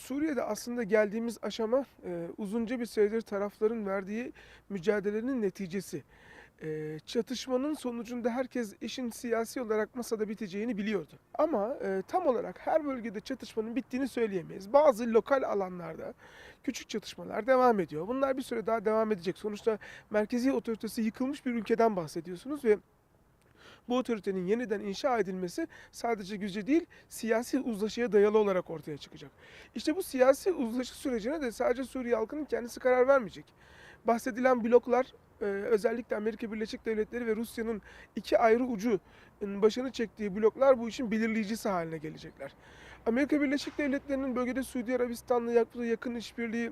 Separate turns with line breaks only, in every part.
Suriye'de aslında geldiğimiz aşama, uzunca bir süredir tarafların verdiği mücadelenin neticesi. Çatışmanın sonucunda herkes işin siyasi olarak masada biteceğini biliyordu. Ama, tam olarak her bölgede çatışmanın bittiğini söyleyemeyiz. Bazı lokal alanlarda küçük çatışmalar devam ediyor. Bunlar bir süre daha devam edecek. Sonuçta merkezi otoritesi yıkılmış bir ülkeden bahsediyorsunuz ve bu otoritenin yeniden inşa edilmesi sadece güce değil, siyasi uzlaşıya dayalı olarak ortaya çıkacak. İşte bu siyasi uzlaşı sürecine de sadece Suriye halkının kendisi karar vermeyecek. Bahsedilen bloklar, özellikle Amerika Birleşik Devletleri ve Rusya'nın iki ayrı ucun başını çektiği bloklar bu işin belirleyicisi haline gelecekler. Amerika Birleşik Devletleri'nin bölgede Suudi Arabistan'la yaptığı yakın işbirliği,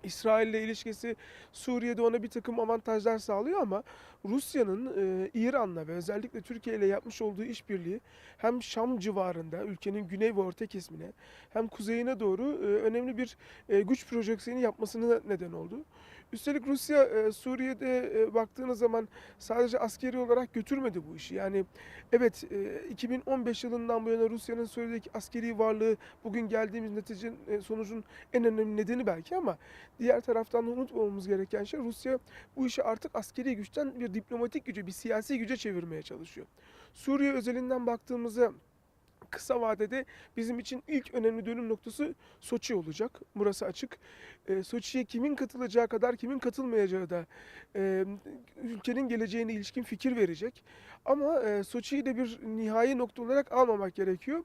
İsrail'le ilişkisi Suriye'de ona birtakım avantajlar sağlıyor ama Rusya'nın, İran'la ve özellikle Türkiye'yle yapmış olduğu işbirliği hem Şam civarında, ülkenin güney ve orta kesimine hem kuzeyine doğru, önemli bir, güç projeksiyonu yapmasına neden oldu. Üstelik Rusya, Suriye'de, baktığınız zaman sadece askeri olarak götürmedi bu işi. Yani evet, 2015 yılından bu yana Rusya'nın Suriye'deki askeri varlığı bugün geldiğimiz neticenin, sonucun en önemli nedeni belki ama diğer taraftan da unutmamamız gereken şey Rusya bu işi artık askeri güçten bir diplomatik güce, bir siyasi güce çevirmeye çalışıyor. Suriye özelinden baktığımızda kısa vadede bizim için ilk önemli dönüm noktası Soçi olacak. Burası açık. Soçi'ye kimin katılacağı kadar kimin katılmayacağı da ülkenin geleceğine ilişkin fikir verecek. Ama Soçi'yi de bir nihai nokta olarak almamak gerekiyor.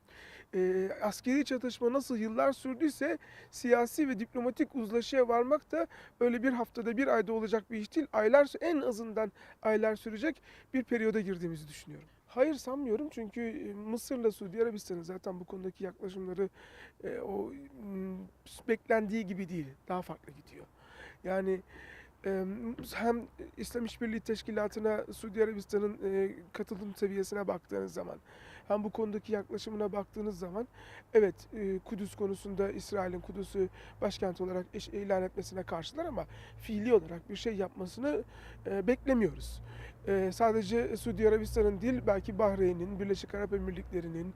Askeri çatışma nasıl yıllar sürdüyse siyasi ve diplomatik uzlaşıya varmak da öyle bir haftada, bir ayda olacak bir iş değil. Aylar, en azından aylar sürecek bir periyoda girdiğimizi düşünüyorum. Hayır, sanmıyorum çünkü, Mısır'la Suudi Arabistan'ın zaten bu konudaki yaklaşımları, o, beklendiği gibi değil, daha farklı gidiyor. Yani, hem İslam İşbirliği Teşkilatı'na Suudi Arabistan'ın, katılım seviyesine baktığınız zaman hem bu konudaki yaklaşımına baktığınız zaman evet, Kudüs konusunda İsrail'in Kudüs'ü başkent olarak ilan etmesine karşılar ama fiili olarak bir şey yapmasını, beklemiyoruz. Sadece Suudi Arabistan'ın değil, belki Bahreyn'in, Birleşik Arap Emirlikleri'nin,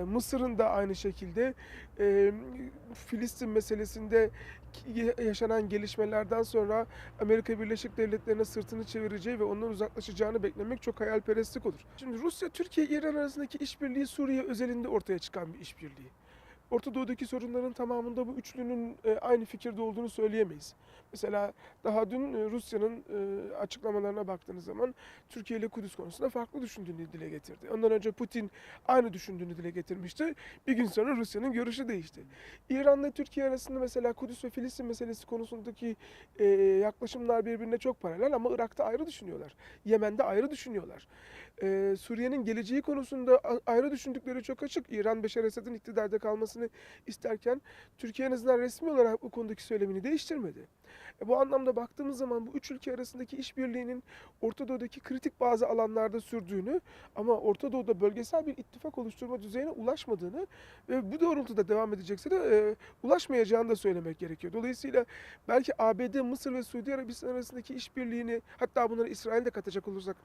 Mısır'ın da aynı şekilde, emm, Filistin meselesinde yaşanan gelişmelerden sonra Amerika Birleşik Devletleri'ne sırtını çevireceği ve ondan uzaklaşacağını beklemek çok hayalperestlik olur. Şimdi Rusya, Türkiye, İran arasındaki işbirliği Suriye özelinde ortaya çıkan bir işbirliği. Orta Doğu'daki sorunların tamamında bu üçlünün, aynı fikirde olduğunu söyleyemeyiz. Mesela daha dün, Rusya'nın, açıklamalarına baktığınız zaman Türkiye ile Kudüs konusunda farklı düşündüğünü dile getirdi. Ondan önce Putin aynı düşündüğünü dile getirmişti. Bir gün sonra Rusya'nın görüşü değişti. İran'la Türkiye arasında mesela Kudüs ve Filistin meselesi konusundaki, yaklaşımlar birbirine çok paralel ama Irak'ta ayrı düşünüyorlar. Yemen'de ayrı düşünüyorlar. Suriye'nin geleceği konusunda ayrı düşündükleri çok açık. İran, Beşar Esad'ın iktidarda kalmasını isterken Türkiye en azından resmi olarak bu konudaki söylemini değiştirmedi. Bu anlamda baktığımız zaman bu üç ülke arasındaki işbirliğinin Orta Doğu'daki kritik bazı alanlarda sürdüğünü ama Orta Doğu'da bölgesel bir ittifak oluşturma düzeyine ulaşmadığını ve bu doğrultuda devam edecekse de, ulaşmayacağını da söylemek gerekiyor. Dolayısıyla belki ABD, Mısır ve Suudi Arabistan arasındaki işbirliğini, hatta bunları İsrail'de katacak olursak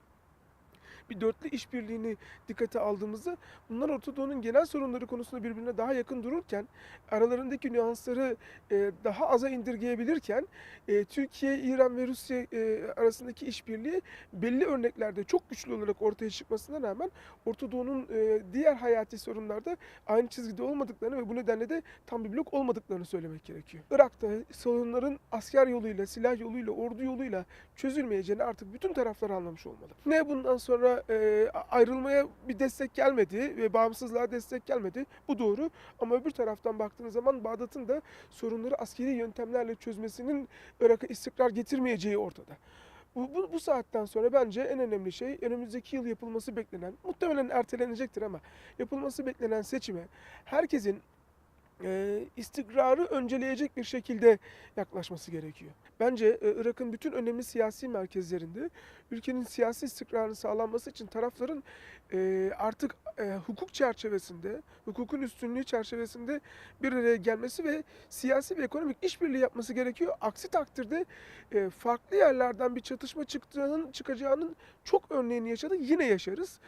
bir dörtlü işbirliğini dikkate aldığımızda bunlar Orta Doğu'nun genel sorunları konusunda birbirine daha yakın dururken, aralarındaki nüansları, daha aza indirgeyebilirken, Türkiye, İran ve Rusya, arasındaki işbirliği belli örneklerde çok güçlü olarak ortaya çıkmasına rağmen Orta Doğu'nun, diğer hayati sorunlarda aynı çizgide olmadıklarını ve bu nedenle de tam bir blok olmadıklarını söylemek gerekiyor. Irak'ta sorunların asker yoluyla, silah yoluyla, ordu yoluyla çözülmeyeceğini artık bütün taraflar anlamış olmalı. Ne bundan sonra, ayrılmaya bir destek gelmedi ve bağımsızlığa destek gelmedi. Bu doğru ama öbür taraftan baktığınız zaman Bağdat'ın da sorunları askeri yöntemlerle çözmesinin Irak'a istikrar getirmeyeceği ortada. Bu saatten sonra bence en önemli şey önümüzdeki yıl yapılması beklenen, muhtemelen ertelenecektir ama yapılması beklenen seçime herkesin, istikrarı önceleyecek bir şekilde yaklaşması gerekiyor. Bence, Irak'ın bütün önemli siyasi merkezlerinde ülkenin siyasi istikrarının sağlanması için tarafların, artık, hukuk çerçevesinde, hukukun üstünlüğü çerçevesinde bir araya gelmesi ve siyasi ve ekonomik işbirliği yapması gerekiyor. Aksi takdirde, farklı yerlerden bir çatışma çıkacağının çok örneğini yaşadık, yine yaşarız.